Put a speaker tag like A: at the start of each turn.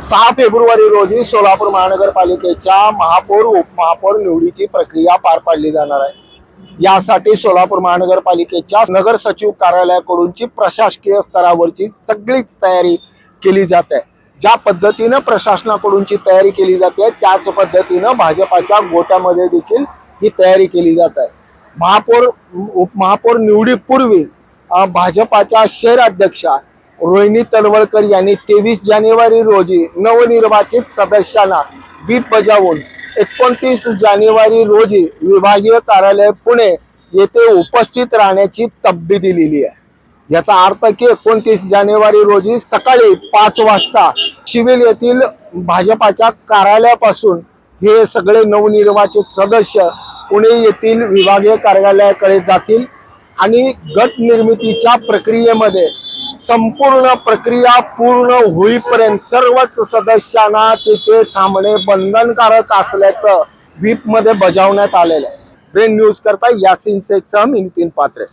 A: 6 February रोजी सोलापूर महानगरपालिकेच्या महापौर उपमहापौर निवडीची प्रक्रिया पार पाडली जाणार आहे। यासाठी सोलापूर महानगरपालिकेच्या नगर सचिव कार्यालयाकडूनची प्रशासकीय स्तरावरची सगळीच तयारी केली जाते। ज्या पद्धतीने प्रशासनाकडूनची तयारी केली जाते त्याच पद्धतीने भाजपाच्या गोट्यामध्ये देखील ही तयारी केली जात आहे। महापौर उपमहापौर निवडीपूर्वी भाजपाच्या शहर अध्यक्षा रोहिणी तलवलकर यांनी 23 जानेवारी रोजी नवनिर्वाचित सदस्यांना व्हीप बजावून 29 जानेवारी रोजी विभागीय कार्यालय पुणे येथे उपस्थित राहण्याची तब्दी दिलेली आहे। याचा अर्थ की 29 जानेवारी रोजी सकाळी 5 वाजता शिवेल येथील भाजपाच्या कार्यालयापासून हे सगळे नवनिर्वाचित सदस्य पुणे येथील विभागीय कार्यालयाकडे जातील आणि गट निर्मितीच्या प्रक्रियेमध्ये संपूर्ण प्रक्रिया पूर्ण होईपर्यंत सर्वच सदस्यांना तिथे थांबणे बंधनकारक असल्याचं व्हीप मध्ये बजावण्यात आलेलं आहे। ब्रेन न्यूज करता यासिन शेखसह मी नितीन पात्रे।